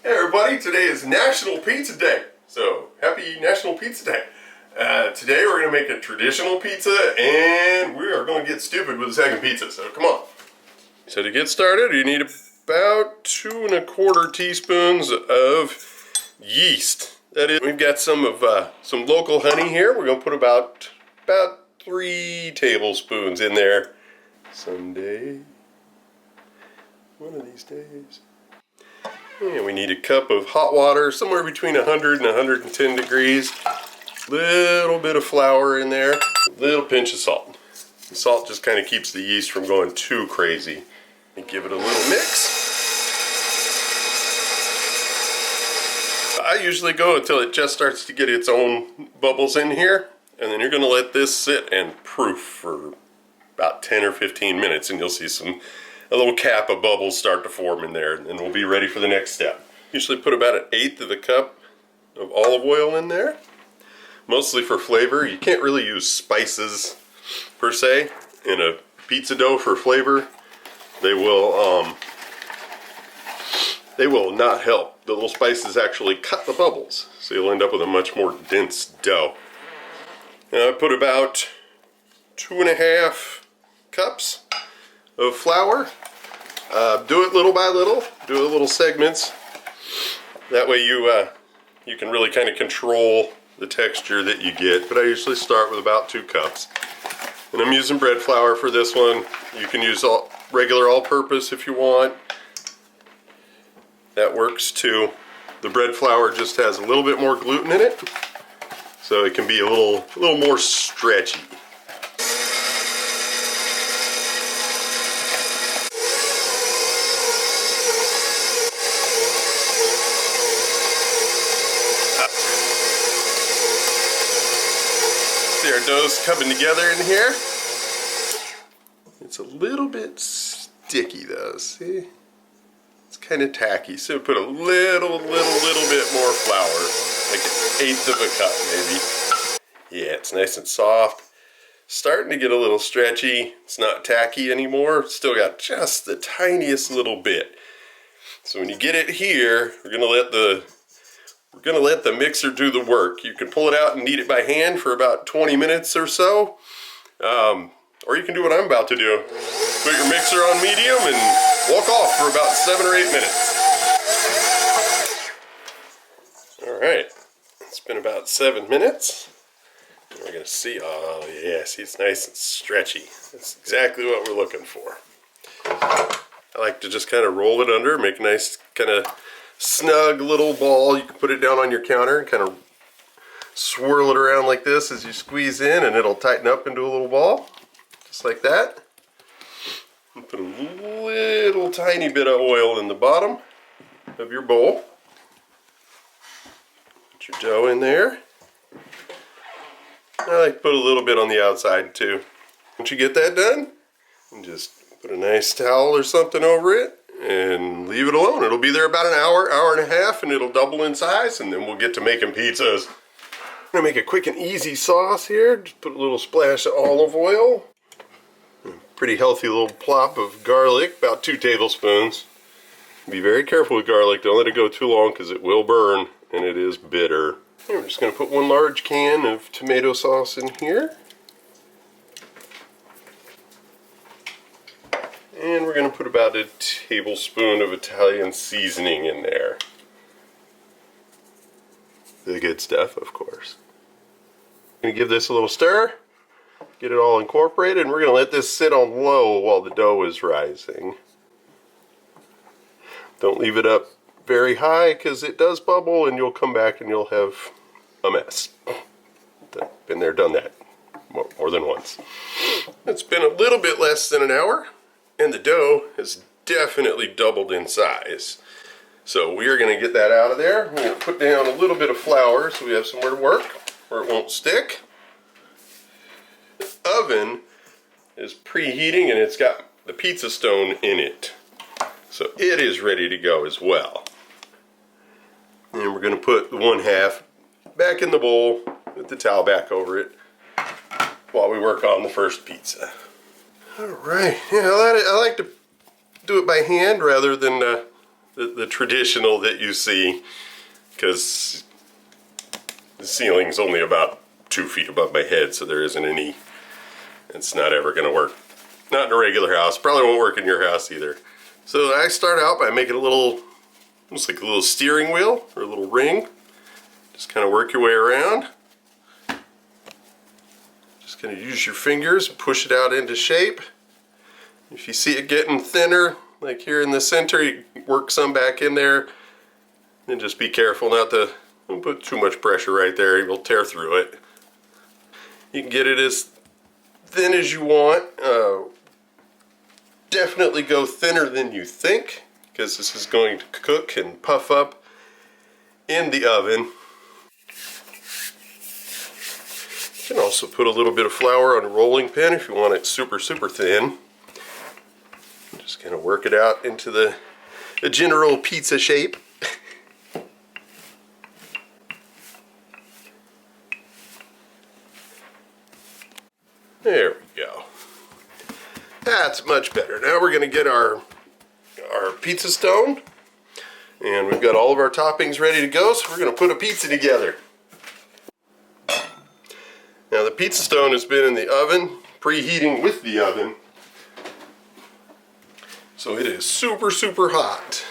Hey everybody, today is National Pizza Day. So, happy National Pizza Day. Today we're going to make a traditional pizza and we are going to get stupid with the second pizza, so come on. So to get started, you need about 2 1/4 teaspoons of yeast. That is, we've got some local honey here. We're going to put about 3 tablespoons in there. Someday, one of these days. And we need a cup of hot water, somewhere between 100 and 110 degrees. Little bit of flour in there, a little pinch of salt. The salt just kind of keeps the yeast from going too crazy. And give it a little mix. I usually go until it just starts to get its own bubbles in here, and then you're going to let this sit and proof for about 10 or 15 minutes, and you'll see a little cap of bubbles start to form in there, and then we'll be ready for the next step. Usually put about 1/8 of a cup of olive oil in there, mostly for flavor. You can't really use spices per se in a pizza dough for flavor. They will not help. The little spices actually cut the bubbles, so you'll end up with a much more dense dough. Now I put about 2 1/2 cups of flour. Do it little by little. Do it little segments. That way you can really kind of control the texture that you get. But I usually start with about 2 cups. And I'm using bread flour for this one. You can use regular all-purpose if you want. That works too. The bread flour just has a little bit more gluten in it, so it can be a little more stretchy. See our dough's coming together in here. It's a little bit sticky though, see? It's kind of tacky, so put a little bit more flour, like 1/8 of a cup maybe. Yeah, it's nice and soft. Starting to get a little stretchy. It's not tacky anymore. Still got just the tiniest little bit. So when you get it here, we're gonna let the mixer do the work. You can pull it out and knead it by hand for about 20 minutes or so. Or you can do what I'm about to do. Put your mixer on medium and walk off for about 7 or 8 minutes. Alright, it's been about 7 minutes. And we're going to see, oh yeah, see it's nice and stretchy. That's exactly what we're looking for. I like to just kind of roll it under, make a nice kind of snug little ball. You can put it down on your counter and kind of swirl it around like this as you squeeze in, and it'll tighten up into a little ball. Just like that. And put a little tiny bit of oil in the bottom of your bowl. Put your dough in there. I like to put a little bit on the outside too. Once you get that done, and just put a nice towel or something over it and leave it alone. It'll be there about an hour, hour and a half, and it'll double in size, and then we'll get to making pizzas. I'm gonna make a quick and easy sauce here. Just put a little splash of olive oil. Pretty healthy little plop of garlic, about 2 tablespoons. Be very careful with garlic, don't let it go too long because it will burn and it is bitter. And we're just going to put 1 large can of tomato sauce in here. And we're going to put about 1 tablespoon of Italian seasoning in there. The good stuff, of course. I'm going to give this a little stir. Get it all incorporated, and we're going to let this sit on low while the dough is rising. Don't leave it up very high because it does bubble and you'll come back and you'll have a mess. Been there, done that more than once. It's been a little bit less than an hour and the dough has definitely doubled in size. So we are going to get that out of there. We're going to put down a little bit of flour so we have somewhere to work where it won't stick. Oven is preheating and it's got the pizza stone in it, so it is ready to go as well. And we're going to put the 1/2 back in the bowl with the towel back over it while we work on the first pizza. Alright, yeah, I like to do it by hand rather than the traditional that you see, because the ceiling's only about 2 feet above my head, so there isn't any, it's not ever going to work. Not in a regular house, probably won't work in your house either. So I start out by making a little, almost like a little steering wheel, or a little ring. Just kind of work your way around. Just going to use your fingers and push it out into shape. If you see it getting thinner, like here in the center, you work some back in there. And just be careful not to put too much pressure right there. You will tear through it. You can get it as thin as you want. Definitely go thinner than you think, because this is going to cook and puff up in the oven. You can also put a little bit of flour on a rolling pin if you want it super, super thin. Just kind of work it out into the general pizza shape. There we go. That's much better. Now we're going to get our pizza stone, and we've got all of our toppings ready to go, so we're going to put a pizza together. Now the pizza stone has been in the oven, preheating with the oven, so it is super, super hot.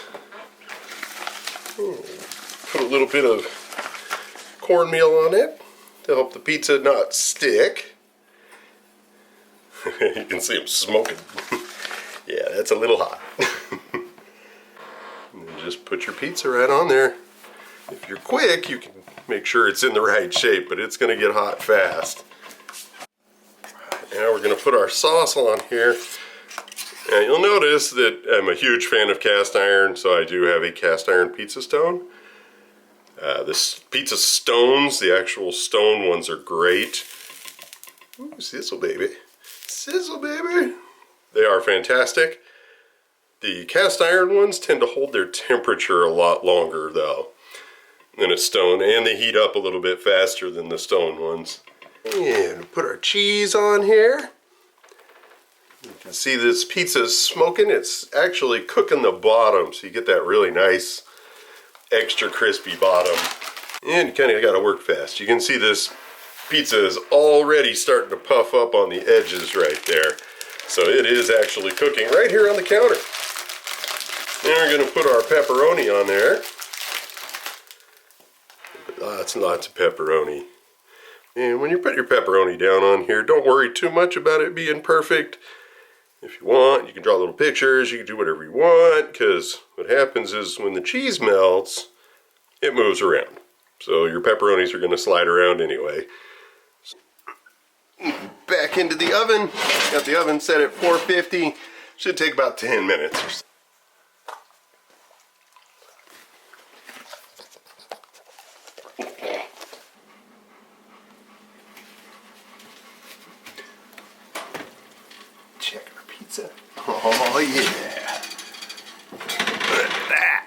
Put a little bit of cornmeal on it to help the pizza not stick. You can see them smoking. Yeah, that's a little hot. And then just put your pizza right on there. If you're quick, you can make sure it's in the right shape, but it's going to get hot fast. Now we're going to put our sauce on here. And you'll notice that I'm a huge fan of cast iron, so I do have a cast iron pizza stone. This pizza stones, the actual stone ones, are great. Ooh, sizzle baby. Sizzle baby. They are fantastic. The cast iron ones tend to hold their temperature a lot longer though than a stone, and they heat up a little bit faster than the stone ones. And put our cheese on here. You can see this pizza is smoking. It's actually cooking the bottom, so you get that really nice extra crispy bottom. And you kind of got to work fast. You can see this pizza is already starting to puff up on the edges right there. So it is actually cooking right here on the counter. Then we're going to put our pepperoni on there. Lots and lots of pepperoni. And when you put your pepperoni down on here, don't worry too much about it being perfect. If you want, you can draw little pictures, you can do whatever you want, because what happens is when the cheese melts, it moves around. So your pepperonis are going to slide around anyway. Back into the oven. Got the oven set at 450. Should take about 10 minutes or so. Check our pizza. Oh yeah. Look at that.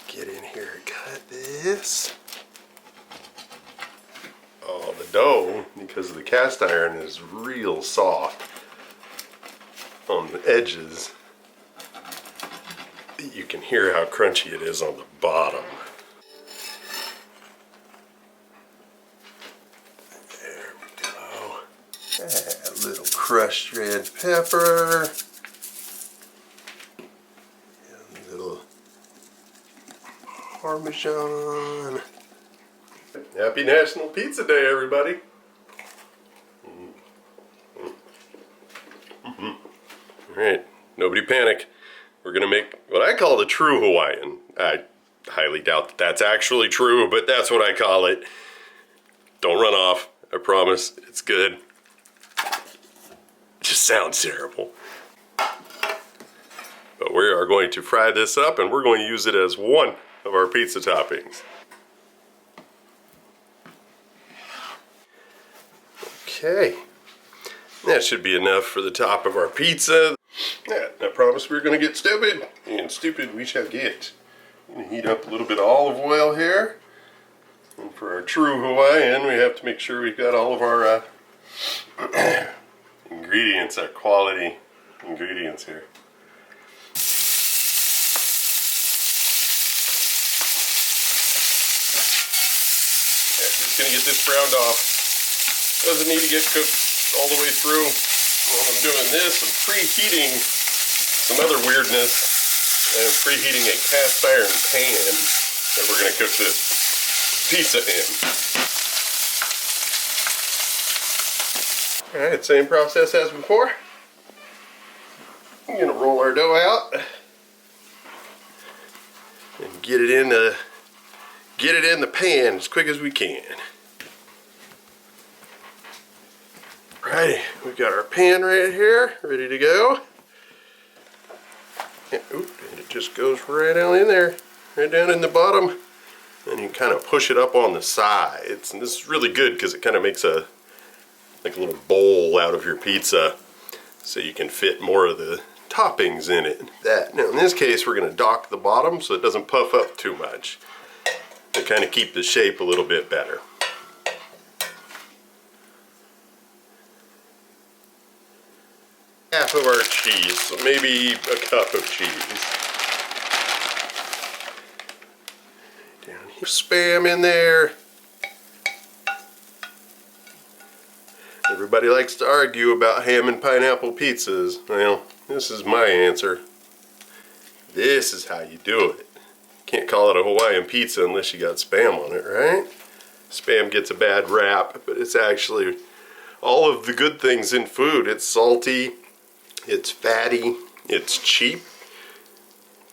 Get in here and cut this. Oh, the dough, because the cast iron is real soft on the edges. You can hear how crunchy it is on the bottom. There we go. Add a little crushed red pepper. And a little Parmesan. Happy National Pizza Day, everybody. Alright, nobody panic. We're going to make what I call the true Hawaiian. I highly doubt that that's actually true, but that's what I call it. Don't run off. I promise. It's good. It just sounds terrible. But we are going to fry this up, and we're going to use it as one of our pizza toppings. Okay, that should be enough for the top of our pizza. Yeah, I promised we were going to get stupid, and stupid we shall get. I'm going to heat up a little bit of olive oil here. And for our true Hawaiian, we have to make sure we've got all of our ingredients, our quality ingredients here. just gonna get this browned off. Doesn't need to get cooked all the way through. While I'm doing this, I'm preheating some other weirdness. I'm preheating a cast iron pan that we're gonna cook this pizza in. Alright, same process as before. I'm gonna roll our dough out and get it in the pan as quick as we can. Righty, we've got our pan right here, ready to go. And it just goes right down in there, right down in the bottom. And you kind of push it up on the sides. And this is really good because it kind of makes a little bowl out of your pizza, so you can fit more of the toppings in it. Now in this case, we're going to dock the bottom so it doesn't puff up too much, to kind of keep the shape a little bit better. Half of our cheese, so maybe a cup of cheese. Down here, Spam in there. Everybody likes to argue about ham and pineapple pizzas. Well, this is my answer. This is how you do it. Can't call it a Hawaiian pizza unless you got Spam on it, right? Spam gets a bad rap, but it's actually all of the good things in food. It's salty, it's fatty, it's cheap,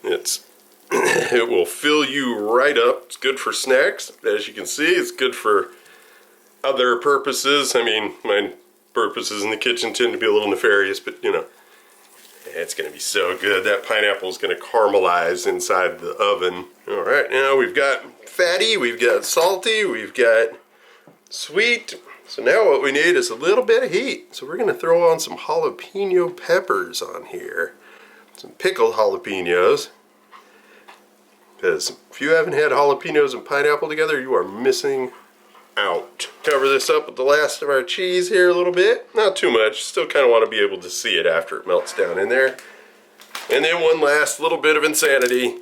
it will fill you right up. It's good for snacks. As you can see, it's good for other purposes. I mean, my purposes in the kitchen tend to be a little nefarious, but you know, it's going to be so good. That pineapple is going to caramelize inside the oven. All right, now we've got fatty, we've got salty, we've got sweet. So now what we need is a little bit of heat. So we're going to throw on some jalapeno peppers on here. Some pickled jalapenos. Because if you haven't had jalapenos and pineapple together, you are missing out. Cover this up with the last of our cheese here a little bit. Not too much. Still kind of want to be able to see it after it melts down in there. And then one last little bit of insanity.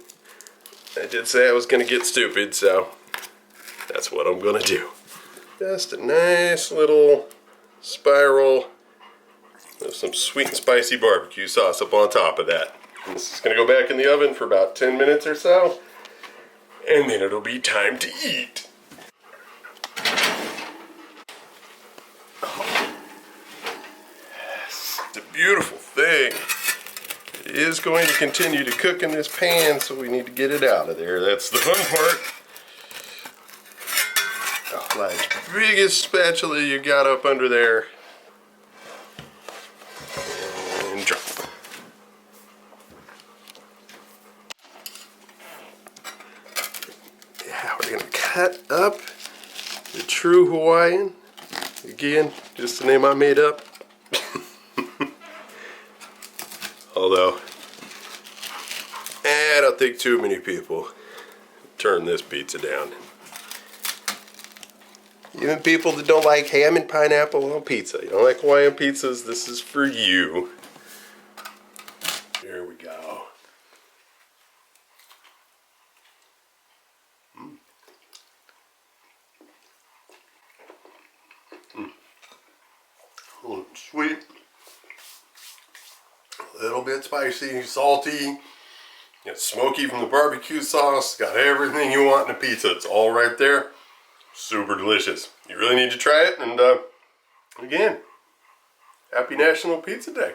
I did say I was going to get stupid, so that's what I'm going to do. Just a nice little spiral of some sweet and spicy barbecue sauce up on top of that. And this is going to go back in the oven for about 10 minutes or so. And then it'll be time to eat. It's a beautiful thing. It is going to continue to cook in this pan, so we need to get it out of there. That's the fun part. Like biggest spatula you got up under there. And drop. Yeah, we're gonna cut up the true Hawaiian. Again, just the name I made up. Although, I don't think too many people turn this pizza down. Even people that don't like ham and pineapple on pizza. You don't like Hawaiian pizzas? This is for you. There we go. A little sweet. A little bit spicy, salty. It's smoky from the barbecue sauce. Got everything you want in a pizza. It's all right there. Super delicious. You really need to try it. And again, happy National Pizza Day.